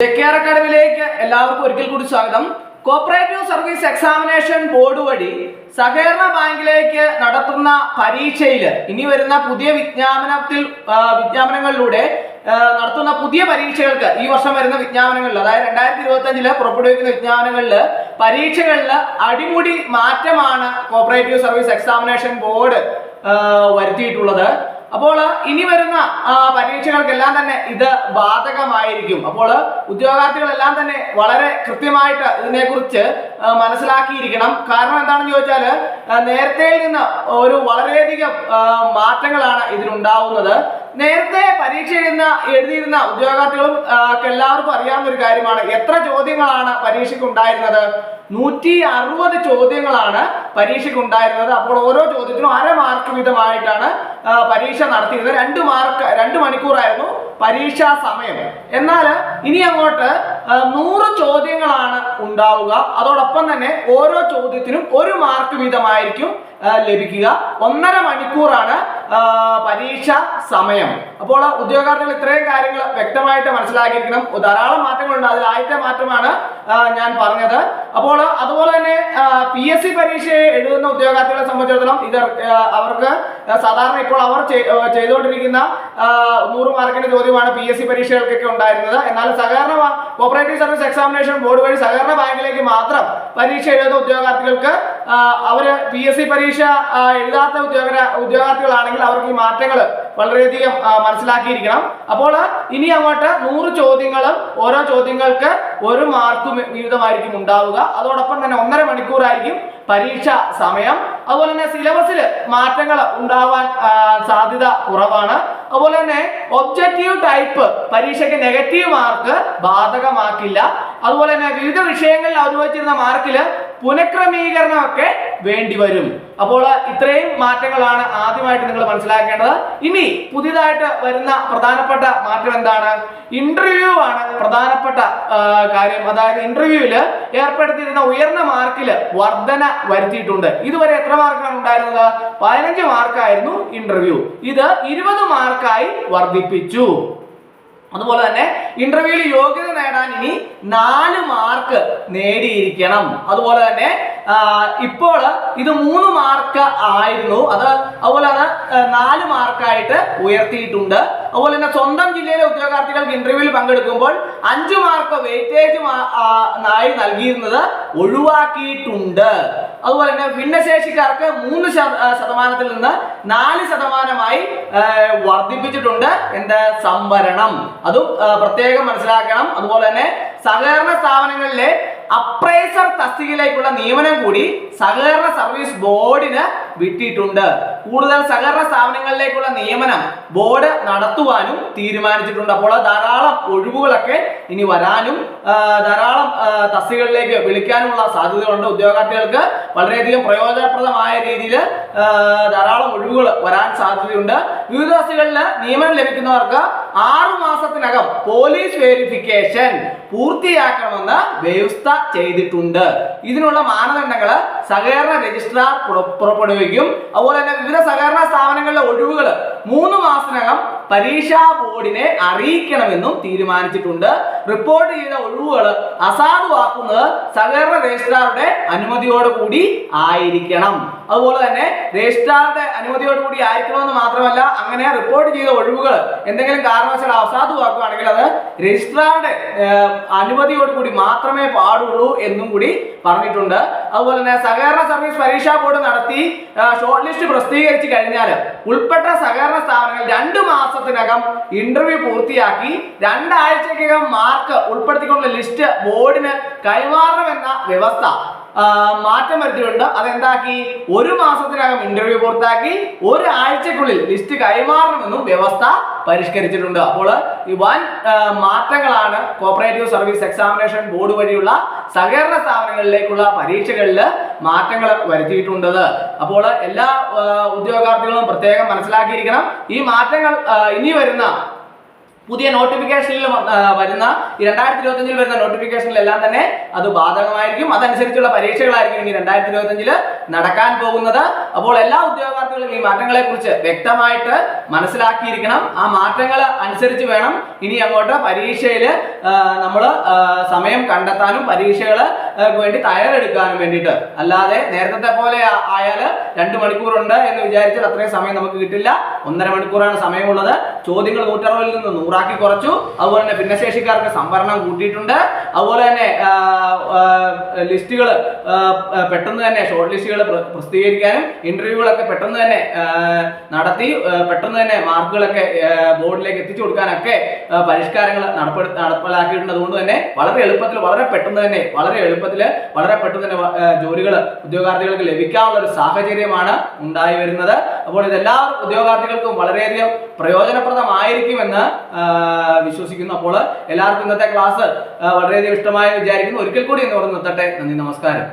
JKR അക്കാഡമിയിലേക്ക് എല്ലാവർക്കും ഒരിക്കൽ കൂടി സ്വാഗതം. കോപ്പറേറ്റീവ് സർവീസ് എക്സാമിനേഷൻ ബോർഡ് വഴി സഹകരണ ബാങ്കിലേക്ക് നടത്തുന്ന പരീക്ഷയിൽ ഇനി വരുന്ന പുതിയ വിജ്ഞാപനങ്ങളിലൂടെ നടത്തുന്ന പുതിയ പരീക്ഷകൾക്ക് ഈ വർഷം വരുന്ന വിജ്ഞാപനങ്ങളിൽ, അതായത് 2025 പുറപ്പെടുവിക്കുന്ന വിജ്ഞാപനങ്ങളിൽ പരീക്ഷകളിൽ അടിമുടി മാറ്റമാണ് കോപ്പറേറ്റീവ് സർവീസ് എക്സാമിനേഷൻ ബോർഡ് വരുത്തിയിട്ടുള്ളത്. അപ്പോൾ ഇനി വരുന്ന പരീക്ഷകൾക്കെല്ലാം തന്നെ ഇത് ബാധകമായിരിക്കും. അപ്പോൾ ഉദ്യോഗാർത്ഥികളെല്ലാം തന്നെ വളരെ കൃത്യമായിട്ട് ഇതിനെക്കുറിച്ച് മനസ്സിലാക്കിയിരിക്കണം. കാരണം എന്താണെന്ന് ചോദിച്ചാൽ നേരത്തെ നിന്ന് ഒരു വളരെയധികം മാറ്റങ്ങളാണ് ഇതിനുണ്ടാവുന്നത്. നേരത്തെ പരീക്ഷ എഴുതിയിരുന്ന ഉദ്യോഗാർത്ഥികളും എല്ലാവർക്കും അറിയാവുന്ന ഒരു കാര്യമാണ് എത്ര ചോദ്യങ്ങളാണ് പരീക്ഷയ്ക്ക് ഉണ്ടായിരുന്നത്. 160 ചോദ്യങ്ങളാണ് പരീക്ഷയ്ക്ക് ഉണ്ടായിരുന്നത്. അപ്പോൾ ഓരോ ചോദ്യത്തിനും 1/2 മാർക്ക് വീതമായിട്ടാണ് പരീക്ഷ നടത്തിയിരുന്നത്. 2 മണിക്കൂറായിരുന്നു പരീക്ഷാ സമയം. എന്നാൽ ഇനി അങ്ങോട്ട് 100 ചോദ്യങ്ങളാണ് ഉണ്ടാവുക. അതോടൊപ്പം തന്നെ ഓരോ ചോദ്യത്തിനും 1 മാർക്ക് വീതമായിരിക്കും ലഭിക്കുക. 1.5 മണിക്കൂറാണ് പരീക്ഷ സമയം. അപ്പോൾ ഉദ്യോഗാർത്ഥികൾ ഇത്രയും കാര്യങ്ങൾ വ്യക്തമായിട്ട് മനസ്സിലാക്കിയിരിക്കണം. ധാരാളം മാറ്റങ്ങളുണ്ട്. അതിൽ ആദ്യത്തെ മാറ്റമാണ് ഞാൻ പറഞ്ഞത്. അപ്പോൾ അതുപോലെ തന്നെ PSC പരീക്ഷ എഴുതുന്ന ഉദ്യോഗാർത്ഥികളെ സംബന്ധിച്ചിടത്തോളം അവർക്ക് സാധാരണ ഇപ്പോൾ അവർ ചെയ്തുകൊണ്ടിരിക്കുന്ന 100 മാർക്കിന്റെ ചോദ്യമാണ് PSC പരീക്ഷകൾക്കൊക്കെ ഉണ്ടായിരുന്നത്. എന്നാൽ കോപ്പറേറ്റീവ് സർവീസ് എക്സാമിനേഷൻ ബോർഡ് വഴി സഹകരണ ബാങ്കിലേക്ക് മാത്രം പരീക്ഷ എഴുതുന്ന ഉദ്യോഗാർത്ഥികൾക്ക് അവര് PSC പരീക്ഷ എഴുതാത്ത ഉദ്യോഗാർത്ഥികളാണെങ്കിൽ അവർക്ക് ഈ മാറ്റങ്ങൾ വളരെയധികം മനസ്സിലാക്കിയിരിക്കണം. അപ്പോൾ ഇനി അങ്ങോട്ട് 100 ചോദ്യങ്ങളും ഓരോ ചോദ്യങ്ങൾക്ക് 1 മാർക്ക് വീതമായിരിക്കും ഉണ്ടാവുക. അതോടൊപ്പം തന്നെ 1.5 മണിക്കൂറായിരിക്കും പരീക്ഷ സമയം. അതുപോലെ തന്നെ സിലബസിൽ മാറ്റങ്ങൾ ഉണ്ടാവാൻ സാധ്യത കുറവാണ്. അതുപോലെ തന്നെ ഒബ്ജക്റ്റീവ് ടൈപ്പ് പരീക്ഷയ്ക്ക് നെഗറ്റീവ് മാർക്ക് ബാധകമാക്കില്ല. അതുപോലെ തന്നെ വിവിധ വിഷയങ്ങളിൽ അനുവദിച്ചിരുന്ന മാർക്കിൽ പുനഃക്രമീകരണമൊക്കെ വേണ്ടിവരും. അപ്പോൾ ഇത്രയും മാറ്റങ്ങളാണ് ആദ്യമായിട്ട് നിങ്ങൾ മനസ്സിലാക്കേണ്ടത്. ഇനി പുതിയതായിട്ട് വരുന്ന പ്രധാനപ്പെട്ട മാറ്റം എന്താണ്? ഇന്റർവ്യൂ ആണ് പ്രധാനപ്പെട്ട കാര്യം. അതായത് ഇന്റർവ്യൂവിൽ ഏർപ്പെടുത്തിയിരുന്ന ഉയർന്ന മാർക്കിൽ വർധന വരുത്തിയിട്ടുണ്ട്. ഇതുവരെ എത്ര മാർക്കാണ് ഉണ്ടായിരുന്നത്? 15 മാർക്കായിരുന്നു ഇന്റർവ്യൂ. ഇത് 20 മാർക്കായി വർദ്ധിപ്പിച്ചു. അതുപോലെ തന്നെ ഇന്റർവ്യൂവിൽ യോഗ്യത നേടാൻ ഇനി 4 മാർക്ക് നേടിയിരിക്കണം. അതുപോലെ തന്നെ ഇപ്പോൾ ഇത് 3 മാർക്ക് ആയിരുന്നു. അതുപോലെ തന്നെ 4 മാർക്കായിട്ട് ഉയർത്തിയിട്ടുണ്ട്. അതുപോലെ തന്നെ സ്വന്തം ജില്ലയിലെ ഉദ്യോഗാർത്ഥികൾക്ക് ഇന്റർവ്യൂവിൽ പങ്കെടുക്കുമ്പോൾ 5 മാർക്ക് വെയിറ്റേജ് ആയി നൽകിയിരുന്നത് ഒഴിവാക്കിയിട്ടുണ്ട്. അതുപോലെ തന്നെ ഭിന്നശേഷിക്കാർക്ക് 3% നിന്ന് 4% വർദ്ധിപ്പിച്ചിട്ടുണ്ട് സംവരണം. അതും പ്രത്യേകം മനസ്സിലാക്കണം. അതുപോലെ തന്നെ സഹകരണ സ്ഥാപനങ്ങളിലെ അപ്രൈസർ തസ്തികയിലേക്കുള്ള നിയമനം കൂടി സഹകരണ സർവീസ് ബോർഡിന് വിട്ടിട്ടുണ്ട്. കൂടുതൽ സഹകരണ സ്ഥാപനങ്ങളിലേക്കുള്ള നിയമനം ബോർഡ് നടത്തുവാനും തീരുമാനിച്ചിട്ടുണ്ട്. അപ്പോൾ ധാരാളം ഒഴിവുകളൊക്കെ ഇനി വരാനും ധാരാളം തസ്തികകളിലേക്ക് വിളിക്കാനുമുള്ള സാധ്യതകളുണ്ട്. ഉദ്യോഗാർത്ഥികൾക്ക് വളരെയധികം പ്രയോജനപ്രദമായ രീതിയിൽ ധാരാളം ഒഴിവുകൾ വരാൻ സാധ്യതയുണ്ട്. വിവിധ തസ്തികകളിൽ നിയമനം ലഭിക്കുന്നവർക്ക് 6 മാസത്തിനകം പോലീസ് വെരിഫിക്കേഷൻ പൂർത്തിയാക്കണമെന്ന് വ്യവസ്ഥ ചെയ്തിട്ടുണ്ട്. ഇതിനുള്ള മാനദണ്ഡങ്ങൾ സഹകരണ രജിസ്ട്രാർ പുറപ്പെടുവിക്കും. അതുപോലെ തന്നെ വിവിധ സഹകരണ സ്ഥാപനങ്ങളിലെ ഒഴിവുകൾ 3 മാസത്തിനകം പരീക്ഷാ ബോർഡിനെ അറിയിക്കണമെന്നും തീരുമാനിച്ചിട്ടുണ്ട്. റിപ്പോർട്ട് ചെയ്ത ഒഴിവുകൾ അസാധുവാക്കുന്നത് സഹകരണ രജിസ്ട്രാറുടെ അനുമതിയോടുകൂടി ആയിരിക്കണം. അതുപോലെ തന്നെ രജിസ്ട്രാറുടെ അനുമതിയോടുകൂടി ആയിരിക്കണമെന്ന് മാത്രമല്ല, അങ്ങനെ റിപ്പോർട്ട് ചെയ്ത ഒഴിവുകൾ എന്തെങ്കിലും കാരണവശാൽ അസാധുവാക്കുകയാണെങ്കിൽ അത് രജിസ്ട്രാറുടെ അനുമതിയോടുകൂടി മാത്രമേ പാടുള്ളൂ എന്നും കൂടി പറഞ്ഞിട്ടുണ്ട്. അതുപോലെ തന്നെ സഹകരണ സർവീസ് പരീക്ഷാ ബോർഡ് നടത്തി ഷോർട്ട് ലിസ്റ്റ് പ്രസിദ്ധീകരിച്ചു കഴിഞ്ഞാൽ ഉൾപ്പെട്ട സഹകരണ സ്ഥാപനങ്ങൾ 2 മാസത്തിനകം ഇന്റർവ്യൂ പൂർത്തിയാക്കി 2 ആഴ്ചക്കകം മാർക്ക് ഉൾപ്പെടുത്തിക്കൊണ്ടുള്ള ലിസ്റ്റ് ബോർഡിന് കൈമാറണമെന്ന വ്യവസ്ഥ മാറ്റം വരുത്തിയിട്ടുണ്ട്. അതെന്താക്കി? 1 മാസത്തിനകം ഇന്റർവ്യൂ പൂർത്തിയാക്കി 1 ആഴ്ചക്കുള്ളിൽ ലിസ്റ്റ് കൈമാറണമെന്നും വ്യവസ്ഥ പരിഷ്കരിച്ചിട്ടുണ്ട്. അപ്പോൾ ഈ വൻ മാറ്റങ്ങളാണ് കോപ്പറേറ്റീവ് സർവീസ് എക്സാമിനേഷൻ ബോർഡ് വഴിയുള്ള സഹകരണ സ്ഥാപനങ്ങളിലേക്കുള്ള പരീക്ഷകളിൽ മാറ്റങ്ങൾ വരുത്തിയിട്ടുണ്ട്. അപ്പോൾ എല്ലാ ഉദ്യോഗാർത്ഥികളും പ്രത്യേകം മനസ്സിലാക്കിയിരിക്കണം. ഈ മാറ്റങ്ങൾ ഇനി വരുന്ന പുതിയ നോട്ടിഫിക്കേഷനിൽ വരുന്ന ഈ 2025 വരുന്ന നോട്ടിഫിക്കേഷനിലെല്ലാം തന്നെ അത് ബാധകമായിരിക്കും. അതനുസരിച്ചുള്ള പരീക്ഷകളായിരിക്കും ഇനി 2025 നടക്കാൻ പോകുന്നത്. അപ്പോൾ എല്ലാ ഉദ്യോഗാർത്ഥികളും ഈ മാറ്റങ്ങളെ കുറിച്ച് വ്യക്തമായിട്ട് മനസ്സിലാക്കിയിരിക്കണം. ആ മാറ്റങ്ങൾ അനുസരിച്ച് വേണം ഇനി അങ്ങോട്ട് പരീക്ഷയിൽ നമ്മൾ സമയം കണ്ടെത്താനും പരീക്ഷകൾ വേണ്ടി തയ്യാറെടുക്കാനും വേണ്ടിയിട്ട്. അല്ലാതെ നേരത്തെ പോലെ ആയാൽ 2 മണിക്കൂറുണ്ട് എന്ന് വിചാരിച്ചാൽ അത്രയും സമയം നമുക്ക് കിട്ടില്ല. 1.5 മണിക്കൂറാണ് സമയമുള്ളത്. ചോദ്യങ്ങൾ 160-ൽ നിന്ന് 100 കുറച്ചു. അതുപോലെ തന്നെ ഭിന്നശേഷിക്കാർക്ക് സംവരണം കൂട്ടിയിട്ടുണ്ട്. അതുപോലെ തന്നെ ലിസ്റ്റുകൾ പെട്ടെന്ന് തന്നെ ഷോർട്ട് ലിസ്റ്റുകൾ പ്രസിദ്ധീകരിക്കാനും ഇന്റർവ്യൂകളൊക്കെ പെട്ടെന്ന് തന്നെ നടത്തി പെട്ടെന്ന് തന്നെ മാർക്കുകളൊക്കെ ബോർഡിലേക്ക് എത്തിച്ചു കൊടുക്കാനൊക്കെ പരിഷ്കാരങ്ങൾ നടപ്പിലാക്കിയിട്ടുണ്ട്. അതുകൊണ്ട് തന്നെ വളരെ എളുപ്പത്തിൽ വളരെ പെട്ടെന്ന് തന്നെ ജോലികൾ ഉദ്യോഗാർത്ഥികൾക്ക് ലഭിക്കാനുള്ള ഒരു സാഹചര്യമാണ് ഉണ്ടായി വരുന്നത്. അപ്പോൾ ഇതെല്ലാ ഉദ്യോഗാർത്ഥികൾക്കും വളരെയധികം പ്രയോജനപ്രദമായിരിക്കുമെന്ന് വിശ്വസിക്കുന്നു. അപ്പോൾ എല്ലാവർക്കും ഇന്നത്തെ ക്ലാസ് വളരെയധികം ഇഷ്ടമായി വിചാരിക്കുന്നു. ഒരിക്കൽ കൂടി എന്ന് പറഞ്ഞു നിർത്തട്ടെ. നന്ദി, നമസ്കാരം.